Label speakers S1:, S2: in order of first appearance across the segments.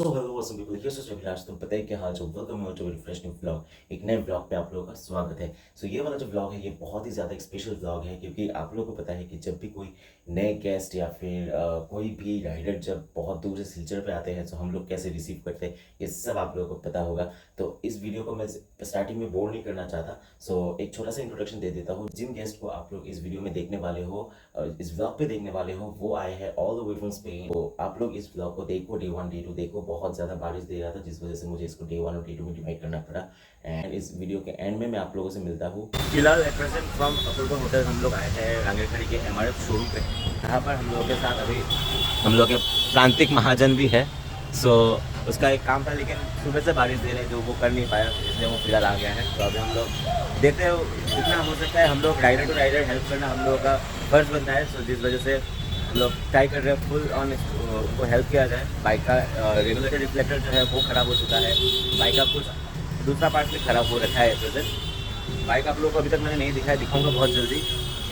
S1: तो hello what's up people here so Abhilash तुम पता है क्या हाल जो welcome to very fresh new vlog एक नए व्लॉग पे आप लोगों का स्वागत है। सो ये वाला जो व्लॉग है ये बहुत ही ज़्यादा एक स्पेशल व्लॉग है क्योंकि आप लोगों को पता है कि जब भी कोई नए गेस्ट या फिर कोई भी राइडर जब बहुत दूर से सिलचर पे आते हैं तो हम लोग कैसे रिसीव करते हैं ये सब आप लोगों को पता होगा। तो इस वीडियो को मैं स्टार्टिंग में बोर नहीं करना चाहता। सो एक छोटा सा इंट्रोडक्शन दे देता हूँ। जिन गेस्ट को आप लोग इस वीडियो में देखने वाले हो, इस व्लॉग पे देखने वाले हो, वो आए हैं all the way from Spain. तो आप लोग इस व्लॉग को देखो, डे 1 डे 2 देखो। बहुत ज़्यादा बारिश दे रहा था जिस वजह से मुझे इसको डे 1 और डे 2 में डिवाइड करना पड़ा। एंड इस वीडियो के एंड में मैं आप लोगों से मिलता हूँ। फिलहाल at present from Apoorva hotel हम लोग आए हैं रांगेरखड़ी के MRF शोरूम पे। यहाँ पर हम लोगों के साथ अभी हम लोग के प्रांतिक महाजन भी है। सो उसका एक काम था लेकिन सुबह से बारिश दे रहे जो वो कर नहीं पाया, इसलिए वो फिलहाल आ गया है। तो अभी हम लोग देखते हो जितना हो सकता है हम लोग राइडर टू राइडर हेल्प करना हम लोगों का फर्ज बनता है। सो जिस वजह से हम लोग ट्राई कर रहे हैं फुल ऑन उनको हेल्प किया जाए। बाइक का रेगुलेटर रिफ्लेक्टर जो है वो ख़राब हो चुका है। बाइक का कुछ दूसरा पार्ट भी ख़राब हो रखा है प्रेजेंट। बाइक आप लोगों को अभी तक मैंने नहीं दिखाया, दिखाऊंगा बहुत जल्दी।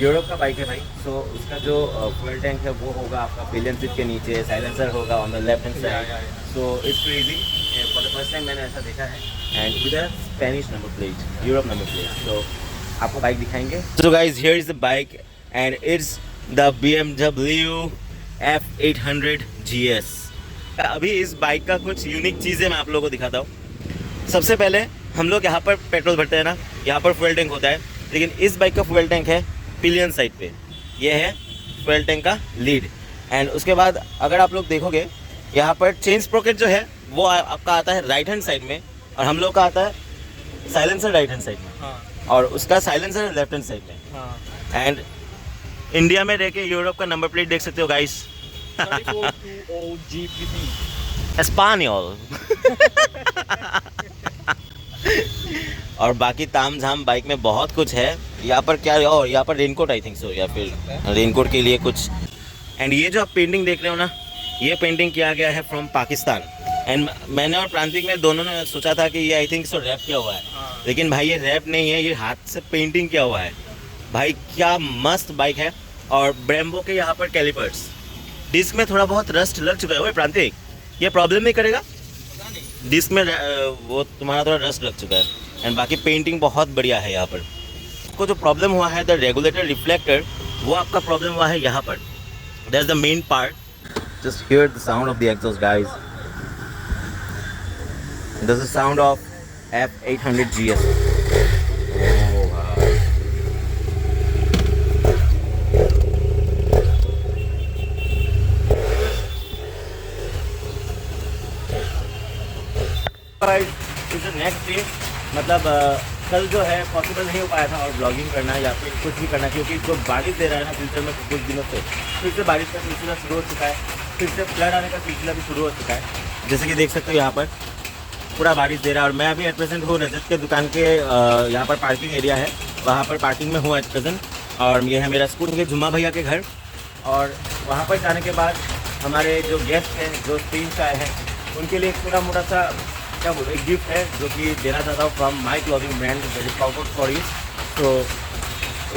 S1: यूरोप का बाइक है भाई। सो उसका जो फ्यूल टैंक है वो होगा आपका पिलियन सीट के नीचे, साइलेंसर होगा on the left hand side. So it's crazy, for the first time मैंने ऐसा देखा है। And with a Spanish number plate, Europe number plate. तो आपको बाइक दिखाएंगे। So guys here is the bike and it's the BMW F800 GS। अभी इस bike का कुछ यूनिक चीज़ें मैं आप लोगों को दिखाता हूँ। सबसे पहले हम लोग यहाँ पर पेट्रोल भरते हैं ना, यहाँ पर फ्यूल टैंक होता है, लेकिन इस बाइक का फ्यूल टैंक है पिलियन साइड पे। ये है फ्यूल टैंक का लीड। एंड उसके बाद अगर आप लोग देखोगे यहाँ पर चेन स्प्रॉकेट जो है वो आपका आता है राइट हैंड साइड में, और हम लोग का आता है साइलेंसर राइट हैंड साइड में। हाँ। और उसका साइलेंसर लेफ्ट हैंड साइड में। हाँ। एंड इंडिया में रह के यूरोप का नंबर प्लेट देख सकते हो गाइस। एस्पानियोल। और बाकी ताम झाम बाइक में बहुत कुछ है। यहाँ पर क्या, और यहाँ पर रेनकोट आई थिंक सो, या फिर रेनकोट के लिए कुछ। एंड ये जो आप पेंटिंग देख रहे हो ना, ये पेंटिंग किया गया है फ्रॉम पाकिस्तान। एंड मैंने और प्रांतिक ने दोनों ने सोचा था कि ये आई थिंक सो रैप किया हुआ है। लेकिन भाई ये रैप नहीं है, ये हाथ से पेंटिंग किया हुआ है। भाई क्या मस्त बाइक है। और ब्रेम्बो के यहाँ पर कैलिपर्स, डिस्क में थोड़ा बहुत रस्ट लग चुका है। वो प्रांतिक ये प्रॉब्लम नहीं करेगा? डिस्क में वो तुम्हारा थोड़ा रस्ट लग चुका है। एंड बाकी पेंटिंग बहुत बढ़िया है। यहाँ पर आपको जो प्रॉब्लम हुआ है द रेगुलेटर रिफ्लेक्टर, वो आपका प्रॉब्लम हुआ है यहाँ पर। That's the main part. Just here the sound of the exhaust guys. This is the sound of F800 GS। Next day मतलब कल जो है पॉसिबल नहीं हो पाया था और ब्लॉगिंग करना या फिर कुछ भी करना, क्योंकि जो बारिश दे रहा है ना फ्यूचर में कुछ दिनों से, फिर से बारिश का सिलसिला शुरू हो चुका है। फिर से फ्लड आने का सिलसिला भी शुरू हो चुका है। जैसे कि देख सकते हो यहाँ पर पूरा बारिश दे रहा है। और मैं अभी एट प्रेजेंट हूँ रजत के दुकान के यहाँ पर पार्किंग एरिया है, वहाँ पर पार्किंग में हूँ एट प्रेजेंट। और ये है मेरा स्कूल के जुम्मा भैया के घर। और वहाँ पर जाने के बाद हमारे जो गेस्ट हैं जो स्पेन से आए हैं उनके लिए एक छोटा मोटा सा क्या बोलो एक गिफ्ट है जो कि देना चाहता हूँ from my clothing brand very proud for you. तो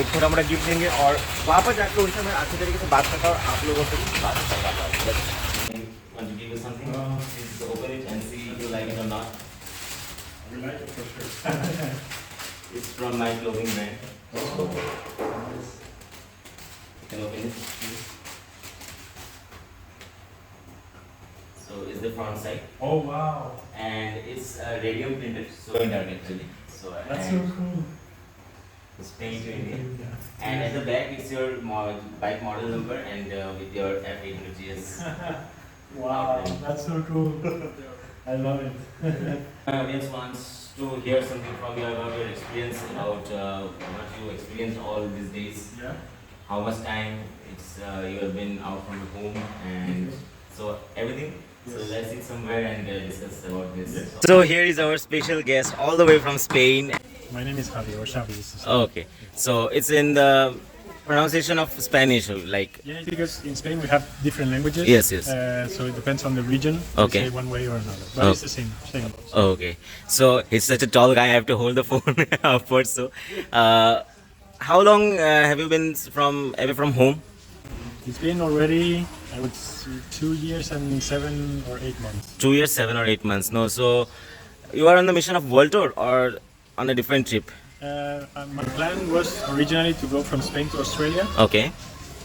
S1: एक छोटा मोटा गिफ्ट देंगे और वहाँ पर जाकर उनसे मैं अच्छी तरीके से बात करता हूँ और आप लोगों से बात करवाता हूँ। So is the front side.
S2: Oh wow!
S1: And it's radium printed, so dark actually. So
S2: That's so cool.
S1: It's paint to India. And at the back it's your bike model number and with your F800 GS.
S2: Wow, that's so cool. I love it.
S1: My audience wants to hear something from you about your experience, about what you experienced all these days.
S2: Yeah.
S1: How much time it's you have been out from the home and so everything. So let's sit somewhere and discuss about this.
S2: Yes.
S1: So here is our special guest all the way from Spain.
S2: My name is Javi or Xavi.
S1: Okay. So it's in the pronunciation of Spanish, like.
S2: Yeah, because in Spain we have different languages.
S1: Yes, yes.
S2: So it depends on the region.
S1: Okay.
S2: We say one way or another, but it's the same.
S1: Okay. So he's such a tall guy. I have to hold the phone upwards. So, how long have you been away from home?
S2: It's been already, I would say, 2 years and 7 or 8 months.
S1: 2 years, 7 or 8 months. No, so you are on the mission of world tour or on a different trip?
S2: My plan was originally to go from Spain to Australia,
S1: Okay.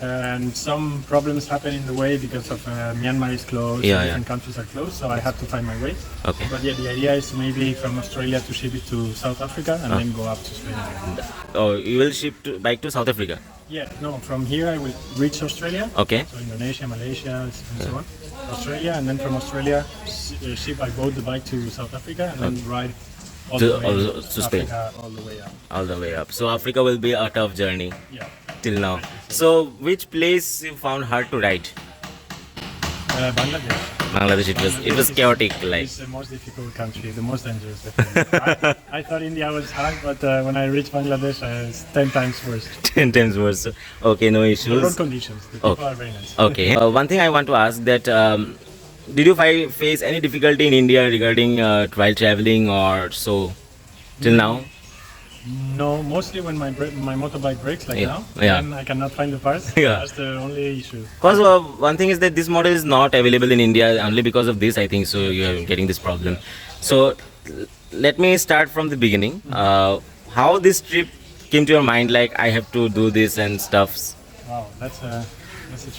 S2: and some problems happened in the way because of Myanmar is closed,
S1: Yeah,
S2: different countries are closed, so I had to find my way.
S1: Okay.
S2: But yeah, the idea is maybe from Australia to ship it to South Africa and then go up to Spain again.
S1: Oh, you will ship bike to South Africa.
S2: Yeah, no, from here I will reach Australia,
S1: Okay.
S2: so Indonesia, Malaysia, and so on. Australia, and then from Australia ship by boat the bike to South Africa and then ride all
S1: To-
S2: the way
S1: to Spain.
S2: Africa, all the way up.
S1: All the way up. So Africa will be a tough journey
S2: Yeah.
S1: till now. So which place you found hard to ride?
S2: Bangladesh.
S1: Bangladesh. It was chaotic. Like
S2: It's the most difficult country, the most dangerous. I thought India was hard, but when I reached Bangladesh, it's 10 times worse.
S1: 10 times worse. Okay, no
S2: The road
S1: issues.
S2: conditions, the people
S1: Okay.
S2: are very nice.
S1: Okay. One thing I want to ask that did you face any difficulty in India regarding while traveling or so till now?
S2: No, mostly when my motorbike breaks, like
S1: Yeah,
S2: now,
S1: yeah.
S2: and I cannot find the parts.
S1: Yeah.
S2: That's the only issue.
S1: Because one thing is that this model is not available in India only because of this, I think. So you are getting this problem. So let me start from the beginning. How this trip came to your mind? Like I have to do this and stuffs.
S2: Wow, that's a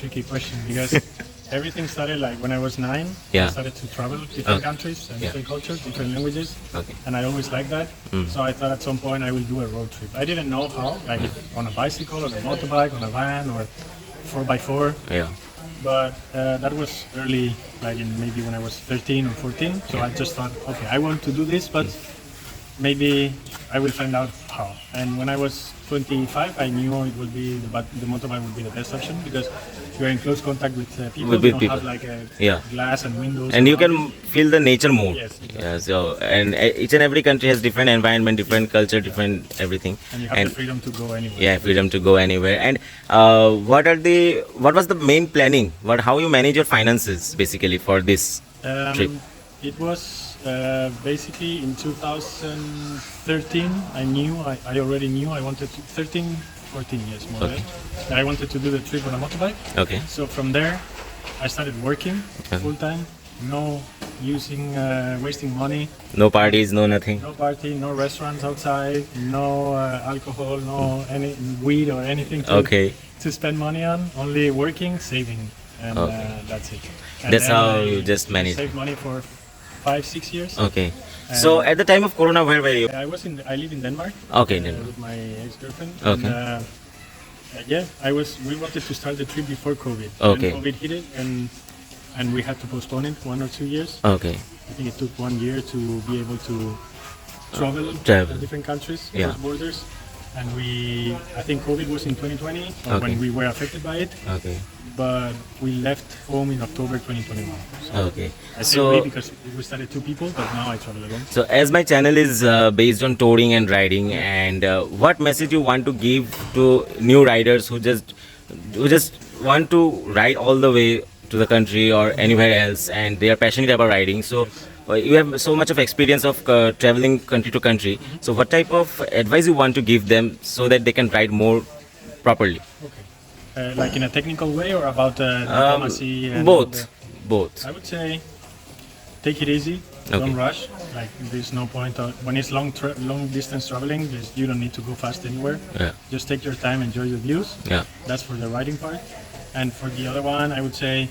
S2: tricky question because everything started like when I was 9.
S1: Yeah.
S2: I started to travel different
S1: Okay.
S2: countries and
S1: Yeah.
S2: different cultures, different languages,
S1: Okay.
S2: and I always liked that. So I thought at some point I will do a road trip. I didn't know how, like on a bicycle, on a motorbike, on a van, or 4x4.
S1: Yeah.
S2: But that was early, like in maybe when I was 13 or 14. So I just thought, okay, I want to do this, but maybe I will find out how. And when I was 25, I knew it would be the motorbike would be the best option because you're in close contact with people.
S1: With
S2: you don't
S1: people.
S2: have like a
S1: Yeah.
S2: glass and windows.
S1: And you
S2: all.
S1: can feel the nature more.
S2: Yes, exactly.
S1: Yeah. So and each and every country has different environment, different culture, different everything.
S2: And you have the freedom to go anywhere.
S1: Yeah, freedom to go anywhere. And what was the main planning? How you manage your finances basically for this trip?
S2: It was basically in 2013. I already knew I wanted to 13, 14 years more or
S1: Okay.
S2: less. I wanted to do the trip on a motorbike.
S1: Okay.
S2: So from there, I started working
S1: Okay.
S2: full time. No wasting money.
S1: No parties, no nothing.
S2: No party, no restaurants outside, no alcohol, no any weed or anything
S1: Okay.
S2: to spend money on. Only working, saving, and
S1: Okay.
S2: that's it. And
S1: That's
S2: then
S1: how
S2: I
S1: you just manage.
S2: Saved money for 5-6 years.
S1: Okay. So at the time of Corona, where were you?
S2: I live in Denmark
S1: Okay, then.
S2: with my ex-girlfriend.
S1: Okay.
S2: And, yeah, we wanted to start the trip before COVID.
S1: Okay.
S2: When COVID hit it, and we had to postpone it 1 or 2 years.
S1: Okay.
S2: I think it took 1 year to be able to travel
S1: Travel.
S2: to different countries,
S1: Yeah.
S2: across borders. And I think COVID was in 2020
S1: Okay.
S2: when we were affected by it,
S1: Okay.
S2: but we left home in October 2021. So
S1: Okay.
S2: I say we
S1: So
S2: because we started 2 people, but now I travel alone.
S1: So as my channel is based on touring and riding, and what message you want to give to new riders who just want to ride all the way to the country or anywhere else, and they are passionate about riding. So you have so much of experience of traveling country to country. So what type of advice you want to give them so that they can ride more properly?
S2: Okay. Like in a technical way or about diplomacy? And
S1: Both. Both.
S2: I would say take it easy.
S1: Okay.
S2: Don't rush. Like there's no point when it's long distance traveling. You don't need to go fast anywhere.
S1: Yeah.
S2: Just take your time, enjoy the views.
S1: Yeah.
S2: That's for the riding part. And for the other one, I would say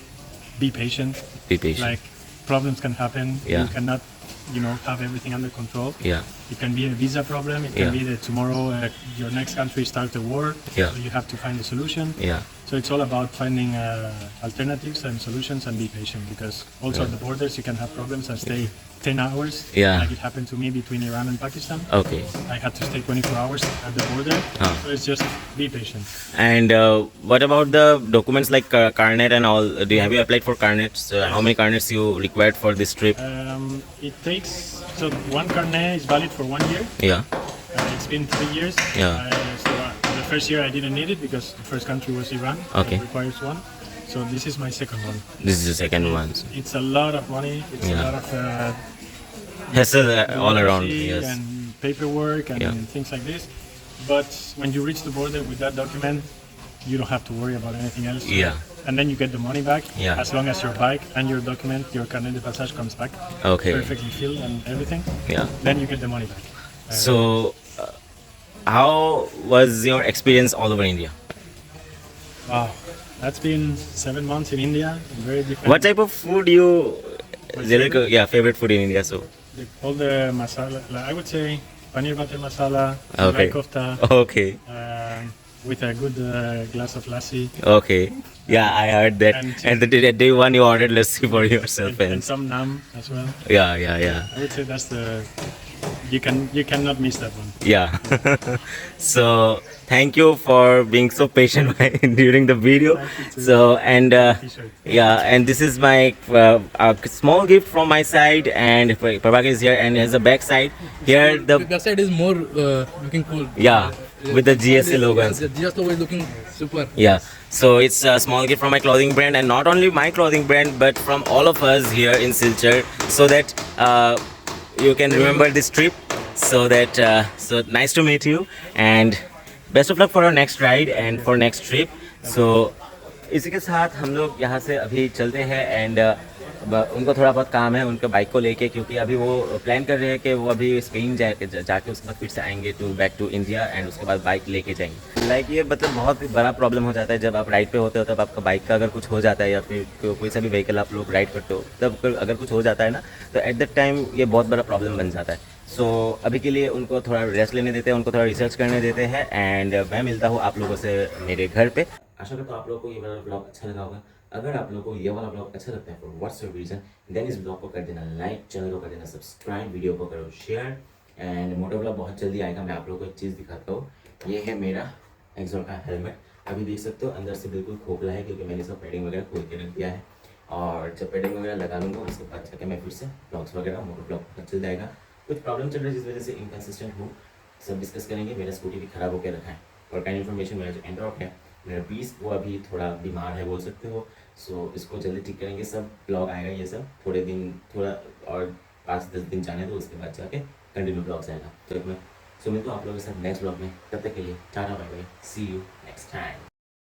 S2: be patient.
S1: Be patient.
S2: Like problems can happen.
S1: Yeah.
S2: You cannot, have everything under control.
S1: Yeah.
S2: It can be a visa problem. It can
S1: Yeah.
S2: be that tomorrow your next country starts a war.
S1: Yeah.
S2: So you have to find a solution.
S1: Yeah.
S2: So it's all about finding alternatives and solutions and be patient because also at the borders you can have problems and stay 10 hours.
S1: Yeah.
S2: Like it happened to me between Iran and Pakistan.
S1: Okay.
S2: I had to stay 24 hours at the border. So it's just be patient.
S1: And what about the documents like carnet and all? Have you applied for carnets? How many carnets you required for this trip?
S2: It takes, so one carnet is valid for 1 year.
S1: Yeah.
S2: It's been 3 years.
S1: Yeah.
S2: So the first year I didn't need it because the first country was Iran.
S1: Okay.
S2: It requires one. So this is my second one.
S1: This is the second one.
S2: It's a lot of money. It's
S1: Yeah.
S2: a lot of
S1: Hassle all around.
S2: bureaucracy
S1: Yes.
S2: and paperwork and
S1: Yeah.
S2: things like this. But when you reach the border with that document, you don't have to worry about anything else.
S1: Yeah.
S2: And then you get the money back
S1: Yeah.
S2: as long as your bike and your document, your carnet de passage comes back
S1: Okay.
S2: perfectly filled and everything.
S1: Yeah.
S2: Then you get the money back.
S1: So, how was your experience all over India?
S2: Wow, that's been 7 months in India. Very different.
S1: What type of food you really
S2: favorite?
S1: yeah, favorite food in India? So,
S2: All the masala, like I would say paneer butter masala,
S1: Okay.
S2: okay. Kofta,
S1: okay,
S2: with a good glass of lassi
S1: okay. Yeah, I heard that.
S2: And-
S1: And the day one you ordered lassi for yourself,
S2: and
S1: and
S2: some naan as well.
S1: yeah.
S2: I would say that's the you cannot miss that one.
S1: Yeah. So thank you for being so patient during the video.
S2: Thank you too.
S1: So and
S2: T-shirt.
S1: yeah, and this is my a small gift from my side, and Prabhakar is here and has a back side. Here
S3: The
S1: the
S3: website is more looking cool.
S1: yeah with the GSA logo. and
S3: The GS logo is looking super.
S1: Yeah, so it's a small gift from my clothing brand, and not only my clothing brand, but from all of us here in Silchar, so that you can remember this trip. So that so nice to meet you, and best of luck for our next ride and for next trip. So इसी के साथ हम लोग यहाँ से अभी चलते हैं, एंड उनको थोड़ा बहुत काम है उनके बाइक को लेके, क्योंकि अभी वो प्लान कर रहे हैं कि वो अभी स्पेन जाके उसके बाद फिर से आएंगे to back to India, and उसके बाद बाइक लेके जाएंगे। लाइक ये मतलब बहुत बड़ा प्रॉब्लम हो जाता है जब आप राइड पे होते हो, तब आपका बाइक का अगर कुछ हो जाता है या फिर कोई सा भी व्हीकल आप लोग राइड करते हो, तब अगर कुछ हो जाता है ना, तो एट दैट टाइम ये बहुत बड़ा प्रॉब्लम बन जाता है। सो अभी के लिए उनको थोड़ा रेस्ट लेने देते हैं, उनको थोड़ा रिसर्च करने देते हैं, एंड मैं मिलता हूँ आप लोगों से मेरे घर पे। आशा करता हूँ आप लोगों को ये वाला ब्लॉग अच्छा लगा होगा। अगर आप लोगों को ये वाला ब्लॉग अच्छा लगता है for what's your reason, then इस ब्लॉग को कर देना लाइक, चैनल को कर देना सब्सक्राइब, वीडियो को करो शेयर, एंड मोटो ब्लॉग बहुत जल्दी आएगा। मैं आप लोगों को एक चीज़ दिखाता हूँ, ये है मेरा एक्सोर का हेलमेट। अभी देख सकते हो अंदर से बिल्कुल खोखला है, क्योंकि मैंने इसका पैडिंग वगैरह खोल के रख दिया है, और जब पैडिंग वगैरह लगा लूँगा उसके बाद जाकर मैं फिर से ब्लॉग्स वगैरह मोटो ब्लॉग बहुत जल्द आएगा। कुछ प्रॉब्लम चल रही है जिस वजह से इनकन्सिस्टेंट हूँ, सब डिस्कस करेंगे। मेरा स्कूटी भी ख़राब होकर रखा है, और काइंड इन्फॉर्मेशन मेरा जो एंड्रॉइड है मेरा 20 वो अभी थोड़ा बीमार है बोल सकते हो। सो इसको जल्दी ठीक करेंगे, सब ब्लॉग आएगा ये सब थोड़े दिन, थोड़ा और 5-10 दिन जाने दो, उसके बाद जाके कंटिन्यू ब्लॉग्स आएगा। तो मैं मिलता हूँ आप लोगों के साथ नेक्स्ट ब्लॉग में, तब तक के लिए tata bye bye, see you next time.